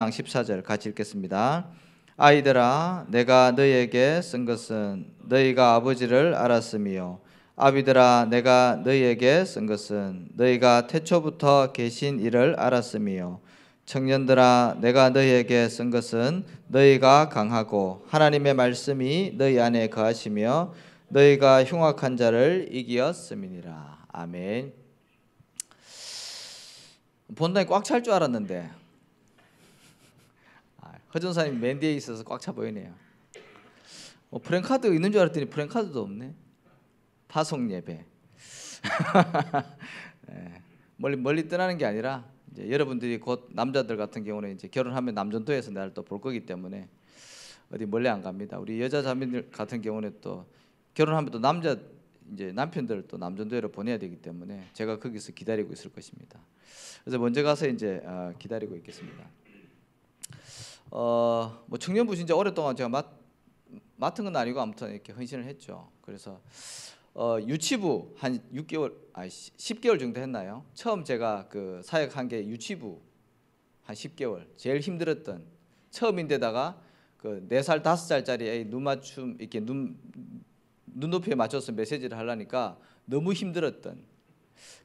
14절 같이 읽겠습니다. 아이들아, 내가 너희에게 쓴 것은 너희가 아버지를 알았음이요, 아비들아, 내가 너희에게 쓴 것은 너희가 태초부터 계신 이를 알았음이요, 청년들아, 내가 너희에게 쓴 것은 너희가 강하고 하나님의 말씀이 너희 안에 거하시며 너희가 흉악한 자를 이기었음이니라. 아멘. 본당이 꽉 찰 줄 알았는데 허전사님 맨 뒤에 있어서 꽉 차 보이네요. 프랭카드 있는 줄 알았더니 프랭카드도 없네. 파송 예배. 네, 멀리 떠나는 게 아니라 이제 여러분들이 곧 남자들 같은 경우는 이제 결혼하면 남전도에서 나를 또 볼 거기 때문에 어디 멀리 안 갑니다. 우리 여자 자매들 같은 경우는 또 결혼하면 또 이제 남편들을 또 남전도회로 보내야 되기 때문에 제가 거기서 기다리고 있을 것입니다. 그래서 먼저 가서 이제 기다리고 있겠습니다. 뭐 청년부 진짜 오랫동안 제가 맡은 건 아니고 아무튼 이렇게 헌신을 했죠. 그래서 유치부 한 10개월 정도 했나요? 처음 제가 그 사역한 게 유치부 한 10개월, 제일 힘들었던 처음인데다가 그 4살 5살짜리 애 눈 맞춤 이렇게 눈높이에 맞춰서 메시지를 하려니까 너무 힘들었던.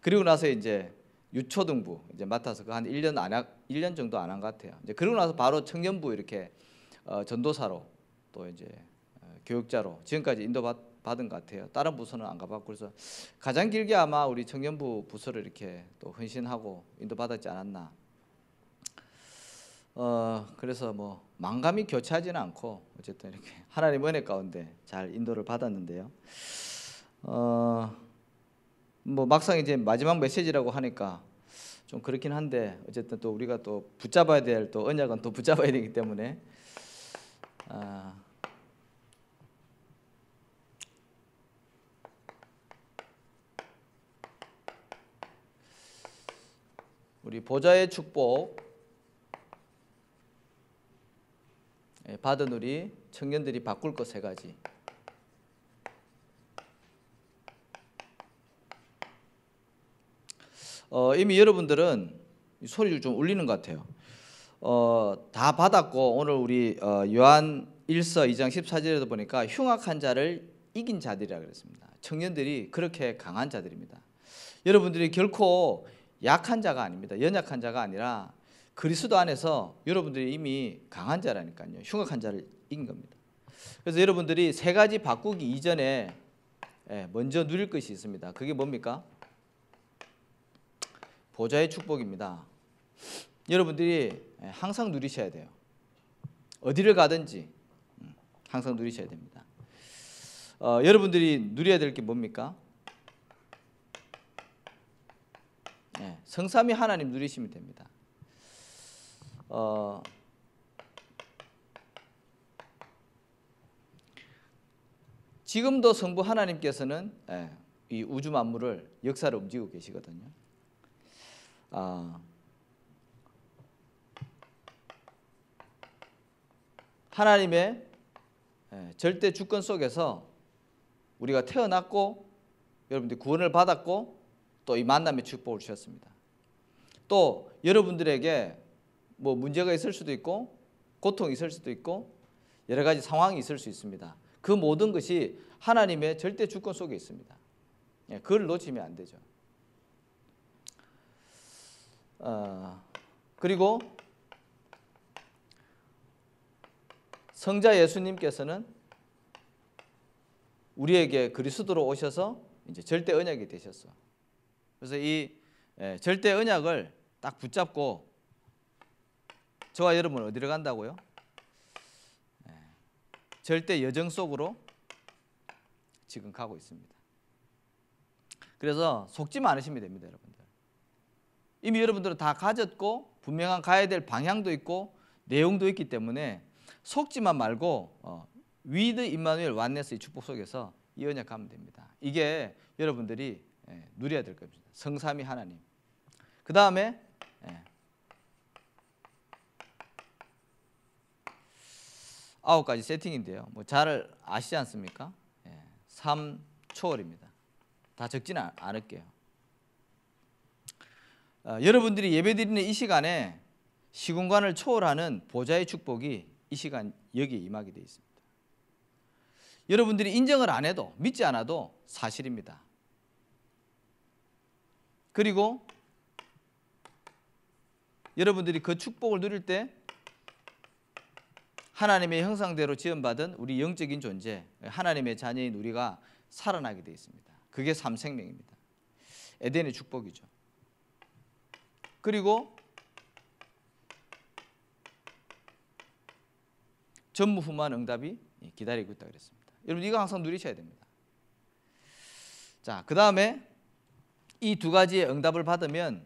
그리고 나서 이제 유초등부 이제 맡아서 한 1년 정도 안 한 것 같아요. 이제 그러고 나서 바로 청년부 이렇게 전도사로 또 이제 교육자로 지금까지 인도받은 것 같아요. 다른 부서는 안 가봤고, 그래서 가장 길게 아마 우리 청년부 부서를 이렇게 또 헌신하고 인도받았지 않았나. 그래서 뭐 만감이 교차하지는 않고 어쨌든 이렇게 하나님 은혜 가운데 잘 인도를 받았는데요. 뭐 막상 이제 마지막 메시지라고 하니까 좀 그렇긴 한데 어쨌든 또 우리가 또 붙잡아야 될 또 언약은 또 붙잡아야 되기 때문에 우리 보좌의 축복 받은 우리 청년들이 바꿀 것 3가지. 이미 여러분들은 소리를 좀 울리는 것 같아요. 다 받았고 오늘 우리 요한 1서 2장 14절에도 보니까 흉악한 자를 이긴 자들이라 그랬습니다. 청년들이 그렇게 강한 자들입니다. 여러분들이 결코 약한 자가 아닙니다. 연약한 자가 아니라 그리스도 안에서 여러분들이 이미 강한 자라니까요. 흉악한 자를 이긴 겁니다. 그래서 여러분들이 3가지 바꾸기 이전에 먼저 누릴 것이 있습니다. 그게 뭡니까? 보좌의 축복입니다. 여러분들이 항상 누리셔야 돼요. 어디를 가든지 항상 누리셔야 됩니다. 여러분들이 누려야 될 게 뭡니까? 성삼위 하나님 누리시면 됩니다. 지금도 성부 하나님께서는 이 우주 만물을 역사를 움직이고 계시거든요. 하나님의 절대 주권 속에서 우리가 태어났고 여러분들이 구원을 받았고 또 이 만남의 축복을 주셨습니다. 또 여러분들에게 뭐 문제가 있을 수도 있고 고통이 있을 수도 있고 여러 가지 상황이 있을 수 있습니다. 그 모든 것이 하나님의 절대 주권 속에 있습니다. 그걸 놓치면 안 되죠. 그리고 성자 예수님께서는 우리에게 그리스도로 오셔서 이제 절대 언약이 되셨어. 그래서 이 절대 언약을 딱 붙잡고 저와 여러분은 어디로 간다고요? 절대 여정 속으로 지금 가고 있습니다. 그래서 속지만 않으시면 됩니다, 여러분들. 이미 여러분들은 다 가졌고 분명한 가야 될 방향도 있고 내용도 있기 때문에 속지만 말고 with 임마누엘 완네스의 축복 속에서 이 언약 가면 됩니다. 이게 여러분들이 누려야 될 겁니다. 성삼위 하나님. 그 다음에 9가지 세팅인데요. 뭐 잘 아시지 않습니까? 3초월입니다. 다 적지는 않을게요. 여러분들이 예배드리는 이 시간에 시공간을 초월하는 보좌의 축복이 이 시간 여기에 임하게 되어 있습니다. 여러분들이 인정을 안 해도 믿지 않아도 사실입니다. 그리고 여러분들이 그 축복을 누릴 때 하나님의 형상대로 지음받은 우리 영적인 존재, 하나님의 자녀인 우리가 살아나게 되어 있습니다. 그게 삼생명입니다. 에덴의 축복이죠. 그리고 전무후무한 응답이 기다리고 있다 그랬습니다. 여러분 이거 항상 누리셔야 됩니다. 자, 그 다음에 이 두 가지의 응답을 받으면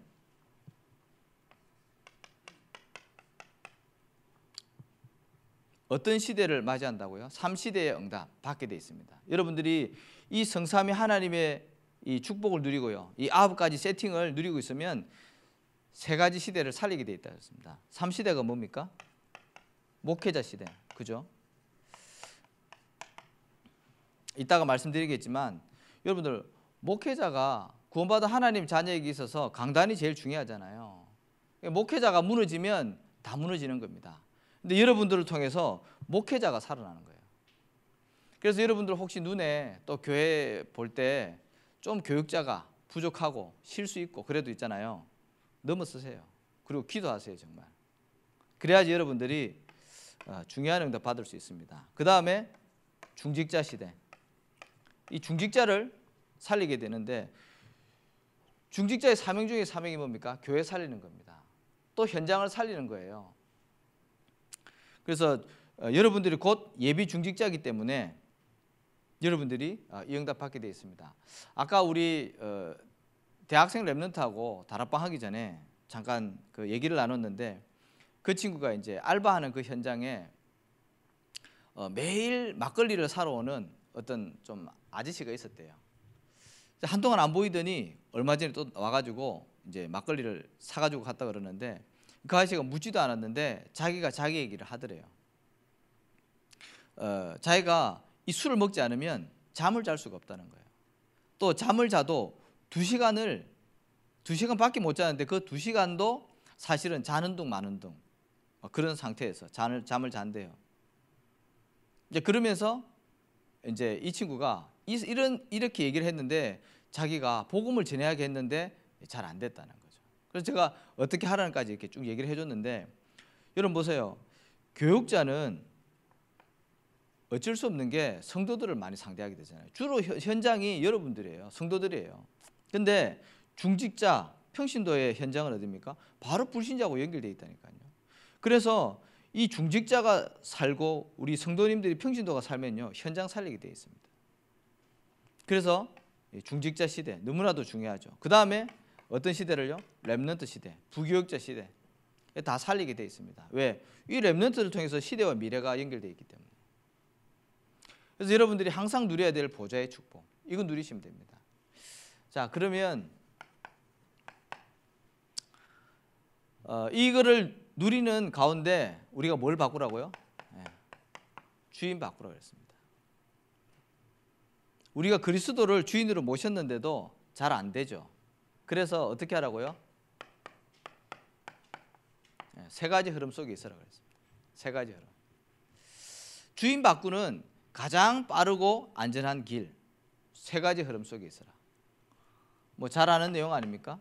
어떤 시대를 맞이한다고요? 3시대의 응답 받게 되어 있습니다. 여러분들이 이 성삼위 하나님의 이 축복을 누리고요, 이 9가지 세팅을 누리고 있으면 3가지 시대를 살리게 되어 있다 했습니다. 3시대가 뭡니까? 목회자 시대, 그죠? 이따가 말씀드리겠지만 여러분들 목회자가 구원받은 하나님 자녀에게 있어서 강단이 제일 중요하잖아요. 목회자가 무너지면 다 무너지는 겁니다. 근데 여러분들을 통해서 목회자가 살아나는 거예요. 그래서 여러분들 혹시 눈에 또 교회 볼 때 좀 교육자가 부족하고 실수 있고 그래도 있잖아요. 넘어서세요. 그리고 기도하세요, 정말. 그래야지 여러분들이 중요한 응답 받을 수 있습니다. 그 다음에 중직자 시대. 이 중직자를 살리게 되는데 중직자의 사명 중에 사명이 뭡니까? 교회 살리는 겁니다. 또 현장을 살리는 거예요. 그래서 여러분들이 곧 예비 중직자이기 때문에 여러분들이 이 응답 받게 되어 있습니다. 아까 우리 대학생 랩런트하고 다락방 하기 전에 잠깐 그 얘기를 나눴는데 그 친구가 이제 알바하는 그 현장에 매일 막걸리를 사러 오는 어떤 좀 아저씨가 있었대요. 한동안 안 보이더니 얼마 전에 또 와가지고 이제 막걸리를 사가지고 갔다 그러는데 그 아저씨가 묻지도 않았는데 자기가 자기 얘기를 하더래요. 자기가 이 술을 먹지 않으면 잠을 잘 수가 없다는 거예요. 또 잠을 자도 2시간밖에 못 자는데 그 2시간도 사실은 자는 둥 마는 둥 그런 상태에서 잠을 잔대요. 이제 그러면서 이제 이 친구가 이렇게 얘기를 했는데 자기가 복음을 전해야게 했는데 잘 안 됐다는 거죠. 그래서 제가 어떻게 하라는까지 이렇게 쭉 얘기를 해줬는데 여러분 보세요. 교육자는 어쩔 수 없는 게 성도들을 많이 상대하게 되잖아요. 주로 현장이 여러분들이에요. 성도들이에요. 근데 중직자, 평신도의 현장은 어디입니까? 바로 불신자하고 연결되어 있다니까요. 그래서 이 중직자가 살고 우리 성도님들이 평신도가 살면요 현장 살리게 되어 있습니다. 그래서 중직자 시대 너무나도 중요하죠. 그 다음에 어떤 시대를요? 랩넌트 시대, 부교육자 시대 다 살리게 되어 있습니다. 왜? 이 랩넌트를 통해서 시대와 미래가 연결되어 있기 때문에. 그래서 여러분들이 항상 누려야 될 보좌의 축복 이거 누리시면 됩니다. 자, 그러면 이거를 누리는 가운데 우리가 뭘 바꾸라고요? 주인 바꾸라고 했습니다. 우리가 그리스도를 주인으로 모셨는데도 잘 안 되죠. 그래서 어떻게 하라고요? 3가지 흐름 속에 있으라고 했습니다. 3가지 흐름. 주인 바꾸는 가장 빠르고 안전한 길 3가지 흐름 속에 있어라. 뭐 잘 아는 내용 아닙니까?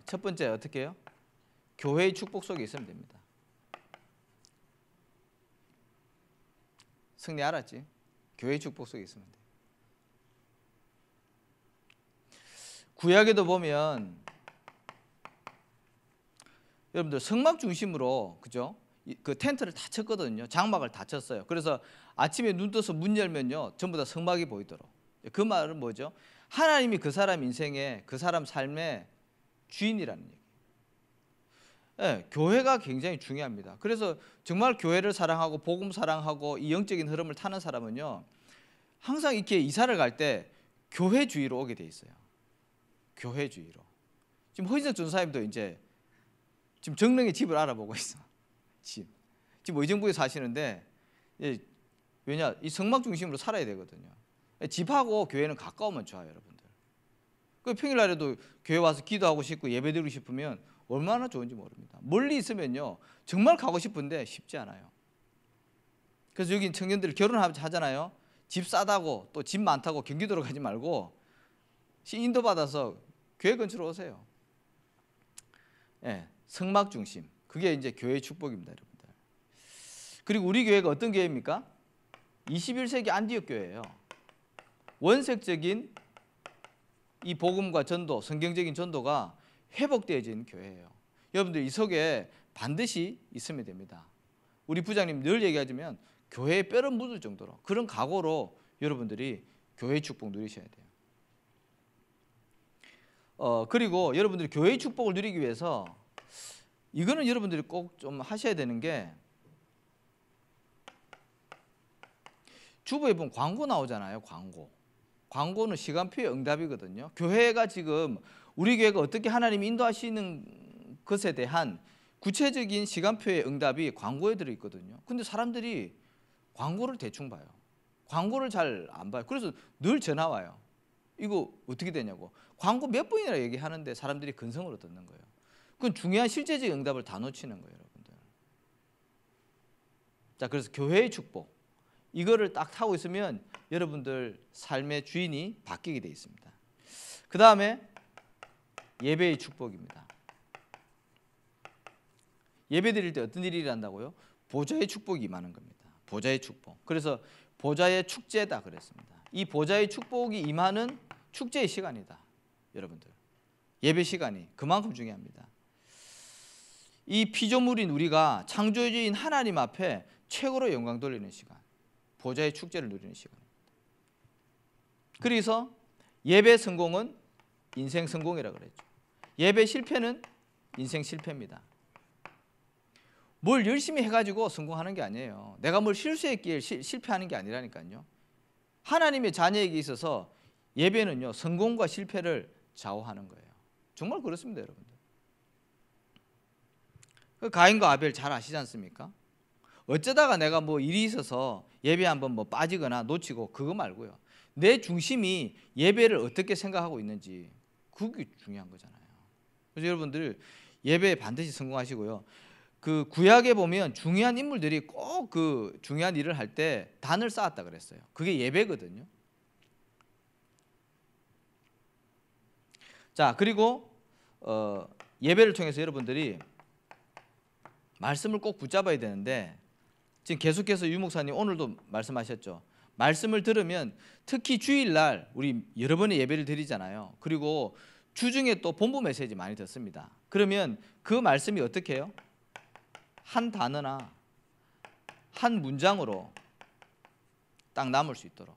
첫 번째 어떻게 해요? 교회의 축복 속에 있으면 됩니다. 승리 알았지? 교회의 축복 속에 있으면 돼. 구약에도 보면 여러분들 성막 중심으로 그죠? 그 텐트를 다 쳤거든요. 장막을 다 쳤어요. 그래서 아침에 눈 떠서 문 열면요 전부 다 성막이 보이도록. 그 말은 뭐죠? 하나님이 그 사람 인생에 그 사람 삶의 주인이라는 얘기. 교회가 굉장히 중요합니다. 그래서 정말 교회를 사랑하고 복음 사랑하고 이 영적인 흐름을 타는 사람은요 항상 이렇게 이사를 갈 때 교회 주위로 오게 돼 있어요. 교회 주위로. 지금 허진석 전사님도 이제 지금 정릉의 집을 알아보고 있어. 지금 의정부에 사시는데 왜냐 이 성막 중심으로 살아야 되거든요. 집하고 교회는 가까우면 좋아요, 여러분들. 그 평일날에도 교회 와서 기도하고 싶고 예배드리고 싶으면 얼마나 좋은지 모릅니다. 멀리 있으면요 정말 가고 싶은데 쉽지 않아요. 그래서 여기 청년들 결혼하잖아요. 집 싸다고 또 집 많다고 경기도로 가지 말고 인도 받아서 교회 근처로 오세요. 예, 성막 중심. 그게 이제 교회의 축복입니다, 여러분들. 그리고 우리 교회가 어떤 교회입니까? 21세기 안디옥 교회예요. 원색적인 이 복음과 전도, 성경적인 전도가 회복되어진 교회예요. 여러분들 이 속에 반드시 있으면 됩니다. 우리 부장님 늘 얘기하지만 교회에 뼈를 묻을 정도로 그런 각오로 여러분들이 교회의 축복 누리셔야 돼요. 그리고 여러분들이 교회의 축복을 누리기 위해서 이거는 여러분들이 꼭 좀 하셔야 되는 게, 주부에 보면 광고 나오잖아요. 광고는 시간표의 응답이거든요. 교회가 지금 우리 교회가 어떻게 하나님이 인도하시는 것에 대한 구체적인 시간표의 응답이 광고에 들어있거든요. 근데 사람들이 광고를 대충 봐요. 광고를 잘 안 봐요. 그래서 늘 전화 와요. 이거 어떻게 되냐고. 광고 몇 번이나 얘기하는데 사람들이 근성으로 듣는 거예요. 그건 중요한 실제적인 응답을 다 놓치는 거예요, 여러분들. 자, 그래서 교회의 축복, 이거를 딱 타고 있으면 여러분들 삶의 주인이 바뀌게 돼 있습니다. 그 다음에 예배의 축복입니다. 예배 드릴 때 어떤 일이 일어난다고요? 보좌의 축복이 임하는 겁니다. 보좌의 축복. 그래서 보좌의 축제다 그랬습니다. 이 보좌의 축복이 임하는 축제의 시간이다, 여러분들. 예배 시간이 그만큼 중요합니다. 이 피조물인 우리가 창조주인 하나님 앞에 최고로 영광 돌리는 시간, 보좌의 축제를 누리는 시간입니다. 그래서 예배 성공은 인생 성공이라고 그랬죠. 예배 실패는 인생 실패입니다. 뭘 열심히 해가지고 성공하는 게 아니에요. 내가 뭘 실수했기에 실패하는 게 아니라니까요. 하나님의 자녀에게 있어서 예배는요 성공과 실패를 좌우하는 거예요. 정말 그렇습니다, 여러분들. 가인과 아벨 잘 아시지 않습니까? 어쩌다가 내가 뭐 일이 있어서 예배 한번 뭐 빠지거나 놓치고 그거 말고요. 내 중심이 예배를 어떻게 생각하고 있는지, 그게 중요한 거잖아요. 그래서 여러분들 예배에 반드시 성공하시고요. 그 구약에 보면 중요한 인물들이 꼭 그 중요한 일을 할 때 단을 쌓았다 그랬어요. 그게 예배거든요. 자, 그리고 예배를 통해서 여러분들이 말씀을 꼭 붙잡아야 되는데, 지금 계속해서 유 목사님 오늘도 말씀하셨죠. 말씀을 들으면 특히 주일날 우리 여러 번의 예배를 드리잖아요. 그리고 주중에 또 본부 메시지 많이 듣습니다. 그러면 그 말씀이 어떻게 해요? 한 단어나 한 문장으로 딱 남을 수 있도록.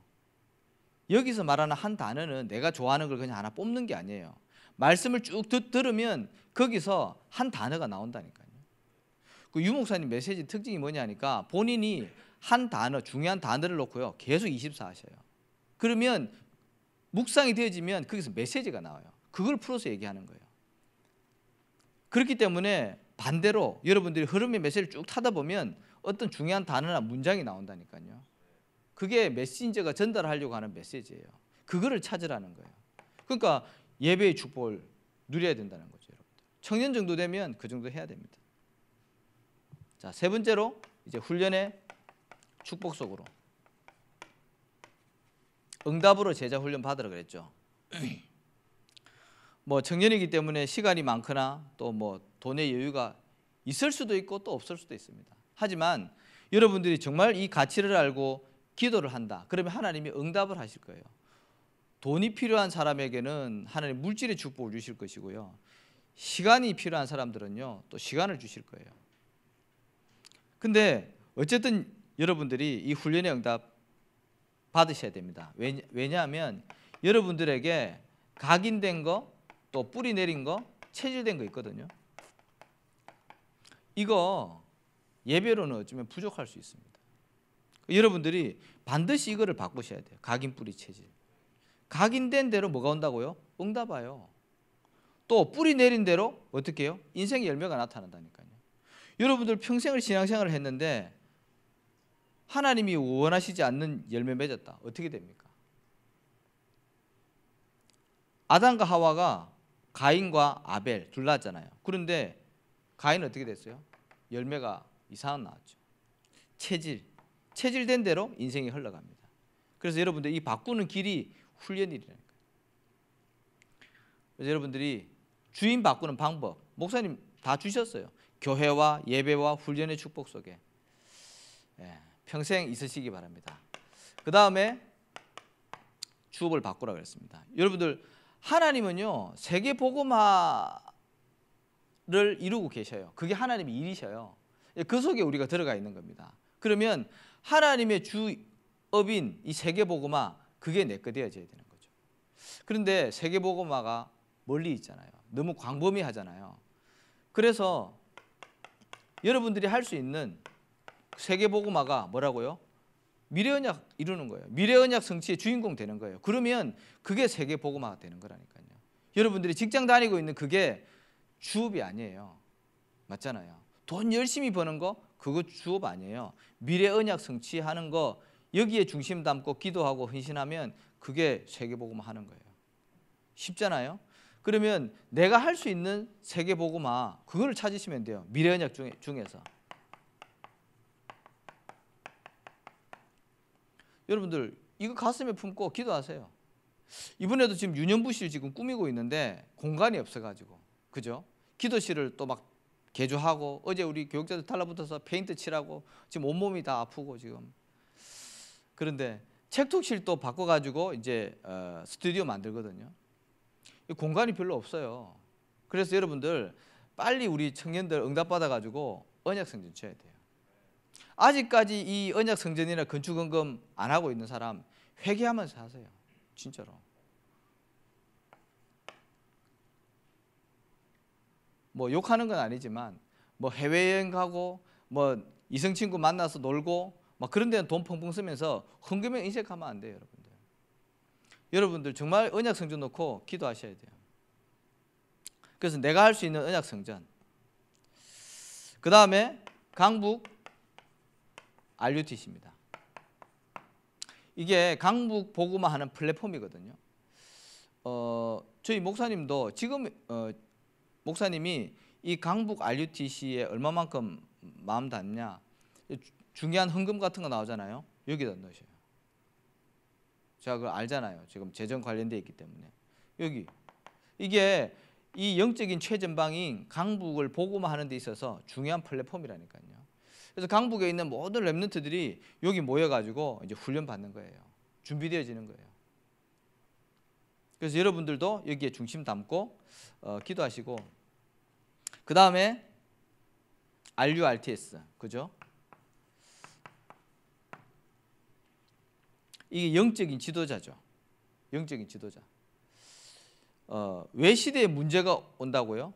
여기서 말하는 한 단어는 내가 좋아하는 걸 그냥 하나 뽑는 게 아니에요. 말씀을 쭉 들으면 거기서 한 단어가 나온다니까요. 그 유 목사님 메시지 특징이 뭐냐니까, 본인이 한 단어, 중요한 단어를 놓고요 계속 24 하셔요. 그러면 묵상이 되어지면 거기서 메시지가 나와요. 그걸 풀어서 얘기하는 거예요. 그렇기 때문에 반대로 여러분들이 흐름의 메시지를 쭉 타다 보면 어떤 중요한 단어나 문장이 나온다니까요. 그게 메신저가 전달하려고 하는 메시지예요. 그거를 찾으라는 거예요. 그러니까 예배의 축복을 누려야 된다는 거죠, 여러분들. 청년 정도 되면 그 정도 해야 됩니다. 자, 세 번째로 이제 훈련의 축복 속으로. 응답으로 제자 훈련 받으라 그랬죠. 뭐 청년이기 때문에 시간이 많거나 또 뭐 돈의 여유가 있을 수도 있고 또 없을 수도 있습니다. 하지만 여러분들이 정말 이 가치를 알고 기도를 한다, 그러면 하나님이 응답을 하실 거예요. 돈이 필요한 사람에게는 하나님 물질의 축복을 주실 것이고요, 시간이 필요한 사람들은요 또 시간을 주실 거예요. 근데 어쨌든 여러분들이 이 훈련의 응답 받으셔야 됩니다. 왜냐하면 여러분들에게 각인된 거, 또 뿌리 내린 거, 체질된 거 있거든요. 이거 예배로는 어쩌면 부족할 수 있습니다. 여러분들이 반드시 이거를 바꾸셔야 돼요. 각인, 뿌리, 체질. 각인된 대로 뭐가 온다고요? 응답 와요. 또 뿌리 내린 대로 어떻게 해요? 인생의 열매가 나타난다니까요. 여러분들 평생을 신앙생활을 했는데 하나님이 원하시지 않는 열매 맺었다. 어떻게 됩니까? 아담과 하와가 가인과 아벨 둘 낳았잖아요. 그런데 가인은 어떻게 됐어요? 열매가 이상한 나왔죠. 체질된 대로 인생이 흘러갑니다. 그래서 여러분들 이 바꾸는 길이 훈련이라니까요. 그래서 여러분들이 주인 바꾸는 방법 목사님 다 주셨어요. 교회와 예배와 훈련의 축복 속에 평생 있으시기 바랍니다. 그 다음에 주업을 바꾸라 그랬습니다. 여러분들 하나님은요 세계 복음화를 이루고 계셔요. 그게 하나님의 일이셔요. 그 속에 우리가 들어가 있는 겁니다. 그러면 하나님의 주업인 이 세계 복음화 그게 내 거 되어져야 되는 거죠. 그런데 세계 복음화가 멀리 있잖아요. 너무 광범위하잖아요. 그래서 여러분들이 할 수 있는 세계 복음화가 뭐라고요? 미래언약 이루는 거예요. 미래언약 성취의 주인공 되는 거예요. 그러면 그게 세계 복음화가 되는 거라니까요. 여러분들이 직장 다니고 있는 그게 주업이 아니에요. 맞잖아요. 돈 열심히 버는 거 그거 주업 아니에요. 미래언약 성취하는 거 여기에 중심 담고 기도하고 헌신하면 그게 세계 복음화 하는 거예요. 쉽잖아요. 그러면 내가 할 수 있는 세계 복음화 그거를 찾으시면 돼요. 미래언약 중에서. 여러분들 이거 가슴에 품고 기도하세요. 이번에도 지금 유년부실 지금 꾸미고 있는데 공간이 없어가지고 그죠? 기도실을 또 막 개조하고 어제 우리 교육자들 달라붙어서 페인트 칠하고 지금 온몸이 다 아프고 지금. 그런데 책독실 또 바꿔가지고 이제 스튜디오 만들거든요. 공간이 별로 없어요. 그래서 여러분들 빨리 우리 청년들 응답받아가지고 언약성전 쳐야 돼요. 아직까지 이 언약성전이나 건축헌금 안 하고 있는 사람 회개하면서 하세요. 진짜로. 뭐 욕하는 건 아니지만 뭐 해외여행 가고 뭐 이성 친구 만나서 놀고 막 그런 데는 돈 펑펑 쓰면서 헌금에 인색하면 안 돼요. 여러분들. 여러분들 정말 언약성전 놓고 기도하셔야 돼요. 그래서 내가 할 수 있는 언약성전. 그 다음에 강북 RUTC입니다. 이게 강북 복음화 하는 플랫폼이거든요. 저희 목사님도 지금 목사님이 이 강북 RUTC에 얼마만큼 마음 닿냐 중요한 헌금 같은 거 나오잖아요. 여기다 넣으셔요. 제가 그걸 알잖아요. 지금 재정 관련되어 있기 때문에. 여기 이게 이 영적인 최전방인 강북을 복음화하는 데 있어서 중요한 플랫폼이라니까요. 그래서 강북에 있는 모든 렘넌트들이 여기 모여가지고 이제 훈련 받는 거예요. 준비되어지는 거예요. 그래서 여러분들도 여기에 중심 담고 기도하시고 그 다음에 RURTS 그죠? 이게 영적인 지도자죠. 영적인 지도자. 왜 시대에 문제가 온다고요?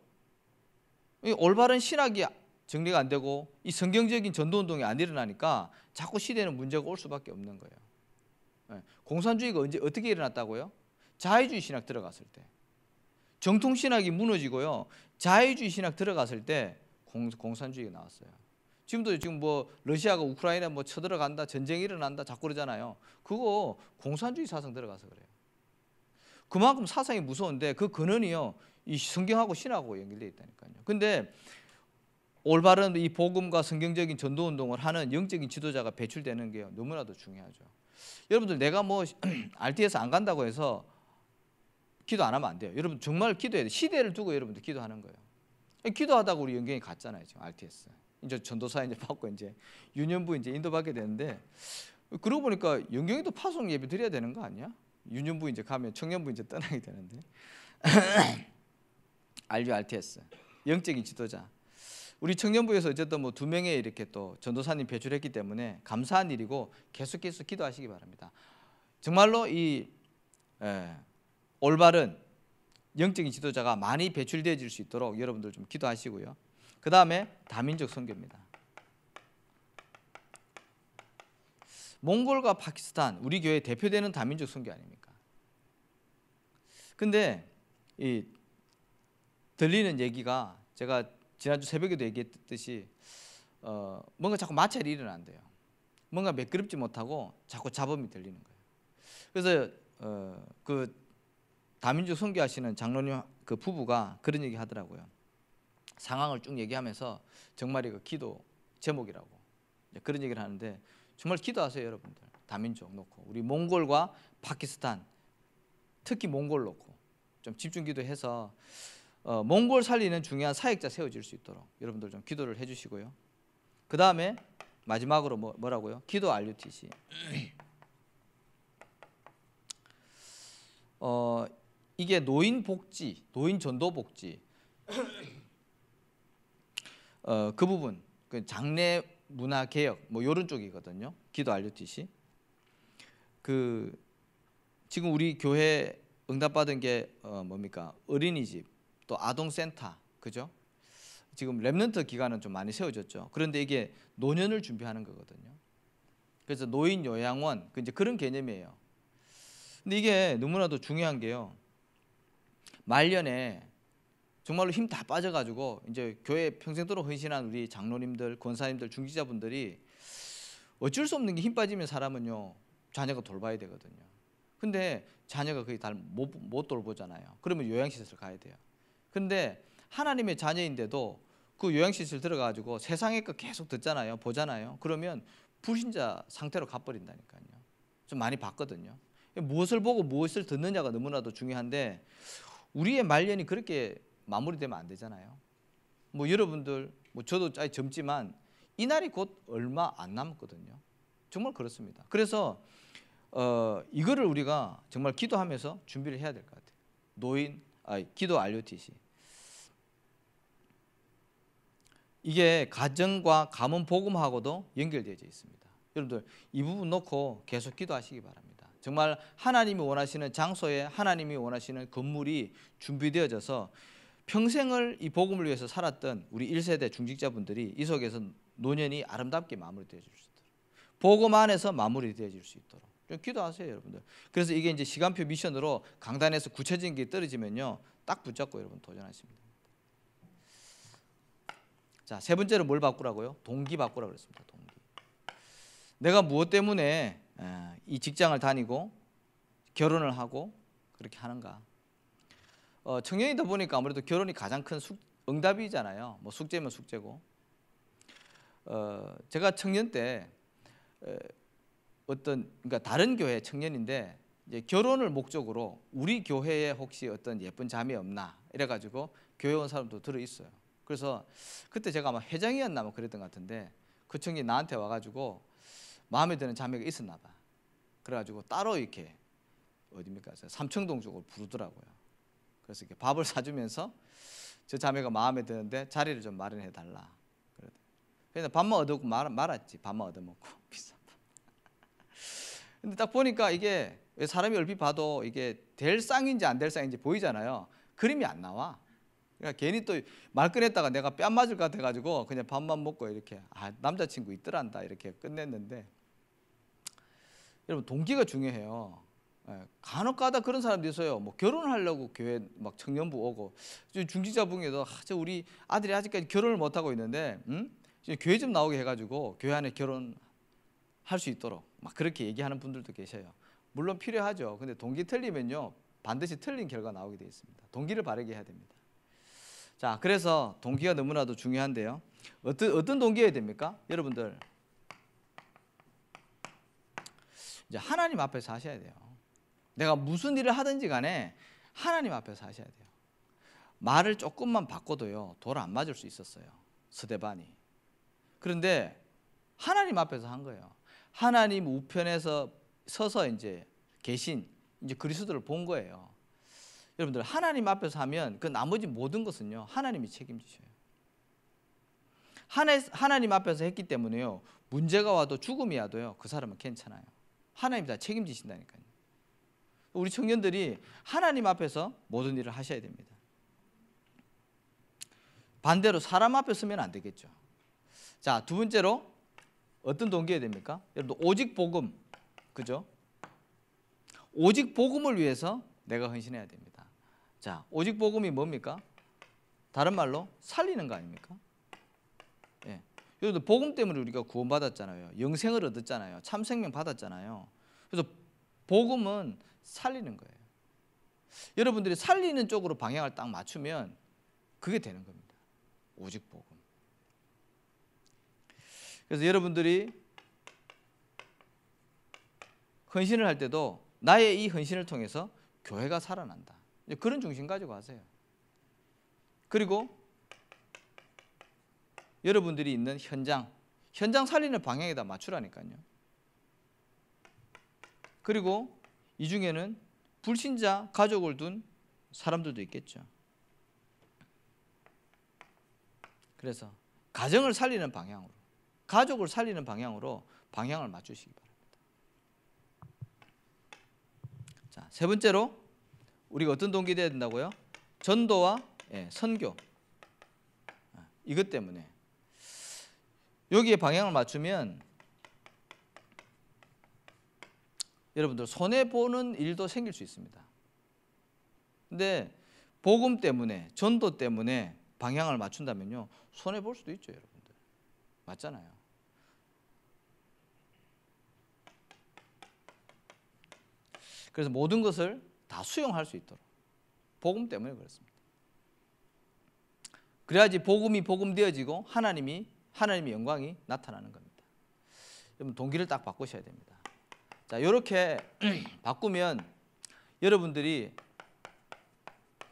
올바른 신학이 정리가 안 되고 이 성경적인 전도운동이 안 일어나니까 자꾸 시대에는 문제가 올 수밖에 없는 거예요. 공산주의가 언제 어떻게 일어났다고요? 자유주의 신학 들어갔을 때. 정통 신학이 무너지고요. 자유주의 신학 들어갔을 때 공산주의가 나왔어요. 지금 뭐 러시아가 우크라이나 뭐 쳐들어간다, 전쟁이 일어난다 자꾸 그러잖아요. 그거 공산주의 사상 들어가서 그래요. 그만큼 사상이 무서운데 그 근원이요. 이 성경하고 신하고 연결되어 있다니까요. 근데 올바른 이 복음과 성경적인 전도 운동을 하는 영적인 지도자가 배출되는 게 너무나도 중요하죠. 여러분들 내가 뭐 RTS 안 간다고 해서 기도 안 하면 안 돼요. 여러분 정말 기도해야 돼요. 시대를 두고 여러분들 기도하는 거예요. 기도하다가 우리 연경이 갔잖아요. 지금 RTS. 이제 전도사 이제 받고 이제 유년부 이제 인도받게 되는데 그러고 보니까 연경이도 파송 예배 드려야 되는 거 아니야? 유년부 이제 가면 청년부 이제 떠나게 되는데. RURTS 영적인 지도자. 우리 청년부에서 어쨌든 뭐 2명의 이렇게 또 전도사님 배출했기 때문에 감사한 일이고 계속해서 기도하시기 바랍니다. 정말로 이 올바른 영적인 지도자가 많이 배출되어질 수 있도록 여러분들 좀 기도하시고요. 그 다음에 다민족 선교입니다. 몽골과 파키스탄 우리 교회 대표되는 다민족 선교 아닙니까? 근데 이 들리는 얘기가 제가 지난주 새벽에도 얘기했듯이 뭔가 자꾸 마찰이 일어난대요. 뭔가 매끄럽지 못하고 자꾸 잡음이 들리는 거예요. 그래서 그 다민족 선교하시는 그 부부가 그런 얘기 하더라고요. 상황을 쭉 얘기하면서 정말 이거 기도 제목이라고 그런 얘기를 하는데, 정말 기도하세요 여러분들. 다민족 놓고 우리 몽골과 파키스탄, 특히 몽골 놓고 좀 집중 기도해서 몽골 살리는 중요한 사역자 세워질 수 있도록 여러분들 좀 기도를 해주시고요. 그 다음에 마지막으로 뭐라고요? 기도 RUTC. 이게 노인 복지, 노인 전도 복지, 그 부분, 그 장례 문화 개혁 뭐 이런 쪽이거든요. 기도 RUTC. 그 지금 우리 교회 응답받은 게 뭡니까? 어린이집, 또 아동센터, 그죠? 지금 렘넌트 기간은 좀 많이 세워졌죠. 그런데 이게 노년을 준비하는 거거든요. 그래서 노인 요양원, 이제 그런 개념이에요. 근데 이게 너무나도 중요한 게요. 말년에 정말로 힘 다 빠져가지고 이제 교회 평생도록 헌신한 우리 장로님들, 권사님들, 중직자분들이 어쩔 수 없는 게 힘 빠지면 사람은요 자녀가 돌봐야 되거든요. 근데 자녀가 거의 다 못 돌보잖아요. 그러면 요양시설 가야 돼요. 근데 하나님의 자녀인데도 그 요양시설 들어가가지고 세상의 거 계속 듣잖아요, 보잖아요. 그러면 불신자 상태로 가버린다니까요. 좀 많이 봤거든요. 무엇을 보고 무엇을 듣느냐가 너무나도 중요한데 우리의 말년이 그렇게 마무리되면 안 되잖아요. 뭐 여러분들, 뭐 저도 아직 젊지만 이 날이 곧 얼마 안 남았거든요. 정말 그렇습니다. 그래서 이거를 우리가 정말 기도하면서 준비를 해야 될 것 같아요. 기도 RUTC. 이게 가정과 가문 복음하고도 연결되어 있습니다. 여러분들 이 부분 놓고 계속 기도하시기 바랍니다. 정말 하나님이 원하시는 장소에 하나님이 원하시는 건물이 준비되어져서 평생을 이 복음을 위해서 살았던 우리 1세대 중직자분들이 이 속에서 노년이 아름답게 마무리되어질 수 있도록, 복음 안에서 마무리되어질 수 있도록 좀 기도하세요 여러분들. 그래서 이게 이제 시간표 미션으로 강단에서 구체적인 게 떨어지면요 딱 붙잡고 여러분 도전하십니다. 자, 세 번째로 뭘 바꾸라고요? 동기 바꾸라 그랬습니다. 동기. 내가 무엇 때문에 이 직장을 다니고 결혼을 하고 그렇게 하는가? 청년이다 보니까 아무래도 결혼이 가장 큰 응답이잖아요. 뭐 숙제면 숙제고. 제가 청년 때 그러니까 다른 교회 청년인데 이제 결혼을 목적으로 우리 교회에 혹시 어떤 예쁜 자매 없나 이래가지고 교회 온 사람도 들어 있어요. 그래서 그때 제가 아마 회장이었나 뭐 그랬던 것 같은데 그 청년이 나한테 와가지고 마음에 드는 자매가 있었나 봐. 그래가지고 따로 이렇게 어디입니까? 삼청동 쪽으로 부르더라고요. 그래서 이렇게 밥을 사주면서 저 자매가 마음에 드는데 자리를 좀 마련해 달라. 그래서 밥만 얻어먹고 말았지. 밥만 얻어먹고 비싼 밥. 근데 딱 보니까 이게 사람이 얼핏 봐도 이게 될 쌍인지 안 될 쌍인지 보이잖아요. 그림이 안 나와. 그러니까 괜히 또 말 꺼냈다가 내가 뺨 맞을 것 같아가지고 그냥 밥만 먹고 이렇게 남자친구 있더란다 이렇게 끝냈는데, 여러분 동기가 중요해요. 간혹가다 그런 사람도 있어요. 뭐 결혼하려고 교회 막 청년부 오고, 중직자분에도 저 우리 아들이 아직까지 결혼을 못 하고 있는데, 교회 좀 나오게 해가지고 교회 안에 결혼할 수 있도록 막 그렇게 얘기하는 분들도 계셔요. 물론 필요하죠. 근데 동기 틀리면요 반드시 틀린 결과 나오게 되어 있습니다. 동기를 바르게 해야 됩니다. 자, 그래서 동기가 너무나도 중요한데요. 어떤 동기여야 됩니까? 여러분들 이제 하나님 앞에서 하셔야 돼요. 내가 무슨 일을 하든지 간에 하나님 앞에서 하셔야 돼요. 말을 조금만 바꿔도요 돌 안 맞을 수 있었어요, 스데반이. 그런데 하나님 앞에서 한 거예요. 하나님 우편에서 서서 이제 계신 이제 그리스도를 본 거예요. 여러분들 하나님 앞에서 하면 그 나머지 모든 것은요 하나님이 책임지셔요. 하나님 앞에서 했기 때문에요 문제가 와도 죽음이 와도요 그 사람은 괜찮아요. 하나님이 다 책임지신다니까요. 우리 청년들이 하나님 앞에서 모든 일을 하셔야 됩니다. 반대로 사람 앞에 서면 안 되겠죠. 자, 두 번째로 어떤 동기여야 됩니까? 여러분들 오직 복음, 그죠? 오직 복음을 위해서 내가 헌신해야 됩니다. 자, 오직 복음이 뭡니까? 다른 말로 살리는 거 아닙니까? 예. 여러분들 복음 때문에 우리가 구원받았잖아요. 영생을 얻었잖아요. 참 생명 받았잖아요. 그래서 복음은 살리는 거예요. 여러분들이 살리는 쪽으로 방향을 딱 맞추면 그게 되는 겁니다. 오직 복음. 그래서 여러분들이 헌신을 할 때도 나의 이 헌신을 통해서 교회가 살아난다. 그런 중심 가지고 하세요. 그리고 여러분들이 있는 현장 살리는 방향에다 맞추라니까요. 그리고 이 중에는 불신자 가족을 둔 사람들도 있겠죠. 그래서 가정을 살리는 방향으로, 가족을 살리는 방향으로 방향을 맞추시기 바랍니다. 자, 세 번째로 우리가 어떤 동기 되어야 된다고요? 전도와 선교. 이것 때문에 여기에 방향을 맞추면 여러분들 손해보는 일도 생길 수 있습니다. 근데 복음 때문에, 전도 때문에 방향을 맞춘다면요, 손해볼 수도 있죠, 여러분들. 맞잖아요. 그래서 모든 것을 다 수용할 수 있도록, 복음 때문에 그렇습니다. 그래야지 복음이 복음되어지고 하나님의 영광이 나타나는 겁니다. 여러분 동기를 딱 바꾸셔야 됩니다. 자, 이렇게 바꾸면 여러분들이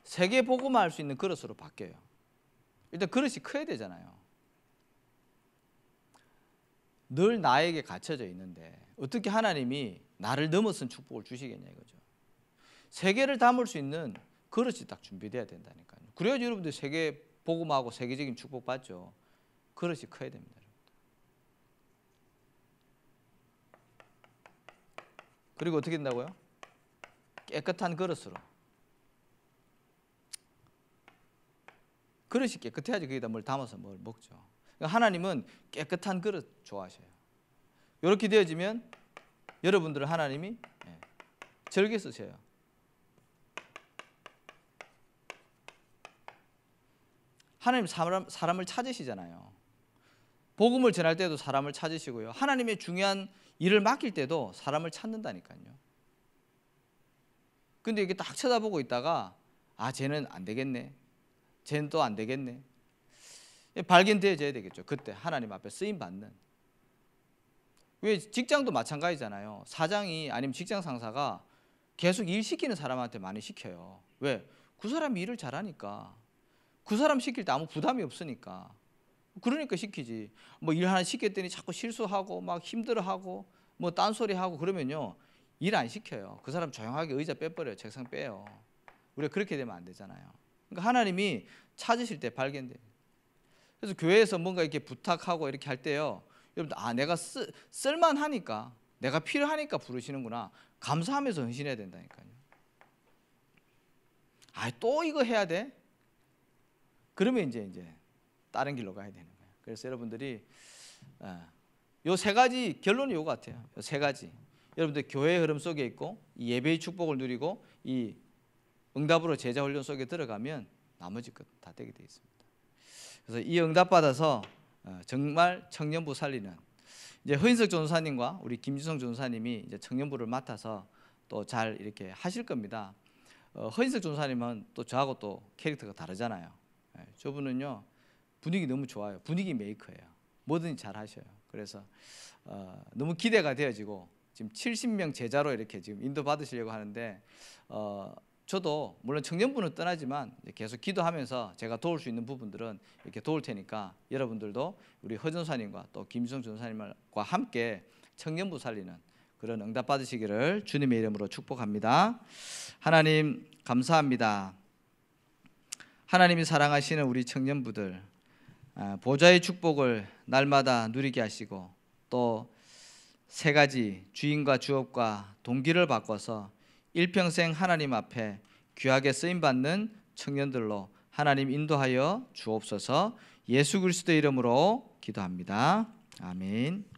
세계 복음화할 수 있는 그릇으로 바뀌어요. 일단 그릇이 커야 되잖아요. 늘 나에게 갇혀져 있는데 어떻게 하나님이 나를 넘어선 축복을 주시겠냐 이거죠. 세계를 담을 수 있는 그릇이 딱 준비돼야 된다니까요. 그래야지 여러분들 세계 복음하고 세계적인 축복 받죠. 그릇이 커야 됩니다. 그리고 어떻게 된다고요? 깨끗한 그릇으로. 그릇이 깨끗해야지 거기다 뭘 담아서 뭘 먹죠. 그러니까 하나님은 깨끗한 그릇 좋아하셔요. 이렇게 되어지면 여러분들을 하나님이 즐겨 쓰셔요. 하나님 사람을 찾으시잖아요. 복음을 전할 때도 사람을 찾으시고요. 하나님의 중요한 일을 맡길 때도 사람을 찾는다니까요. 근데 이게 딱 쳐다보고 있다가 쟤는 안 되겠네. 쟤는 또 안 되겠네. 발견되어져야 되겠죠. 그때 하나님 앞에 쓰임 받는. 왜 직장도 마찬가지잖아요. 사장이 아니면 직장 상사가 계속 일 시키는 사람한테 많이 시켜요. 왜? 그 사람이 일을 잘하니까. 그 사람 시킬 때 아무 부담이 없으니까. 그러니까 시키지. 뭐 일 하나 시켰더니 자꾸 실수하고 막 힘들어하고 뭐 딴소리하고 그러면요 일 안 시켜요. 그 사람 조용하게 의자 빼버려요. 책상 빼요. 우리가 그렇게 되면 안 되잖아요. 그러니까 하나님이 찾으실 때 발견돼요. 그래서 교회에서 뭔가 이렇게 부탁하고 이렇게 할 때요, 여러분들 내가 쓸만하니까, 내가 필요하니까 부르시는구나, 감사하면서 헌신해야 된다니까요. 또 이거 해야 돼? 그러면 이제 다른 길로 가야 되는 거예요. 그래서 여러분들이 요 세 가지 결론이 요 같아요. 요 세 가지. 여러분들 교회의 흐름 속에 있고 이 예배의 축복을 누리고 이 응답으로 제자 훈련 속에 들어가면 나머지 것 다 되게 되어 있습니다. 그래서 이 응답 받아서 정말 청년부 살리는 이제 허인석 전사님과 우리 김주성 전사님이 이제 청년부를 맡아서 또 잘 이렇게 하실 겁니다. 허인석 전사님은 또 저하고 또 캐릭터가 다르잖아요. 저분은요 분위기 너무 좋아요. 분위기 메이커예요. 뭐든지 잘 하셔요. 그래서 너무 기대가 되어지고 지금 70명 제자로 이렇게 지금 인도 받으시려고 하는데 저도 물론 청년부는 떠나지만 계속 기도하면서 제가 도울 수 있는 부분들은 이렇게 도울 테니까 여러분들도 우리 허 전사님과 또 김주성 전사님과 함께 청년부 살리는 그런 응답 받으시기를 주님의 이름으로 축복합니다. 하나님 감사합니다. 하나님이 사랑하시는 우리 청년부들 보좌의 축복을 날마다 누리게 하시고 또 세 가지 주인과 주업과 동기를 바꿔서 일평생 하나님 앞에 귀하게 쓰임받는 청년들로 하나님 인도하여 주옵소서. 예수 그리스도의 이름으로 기도합니다. 아멘.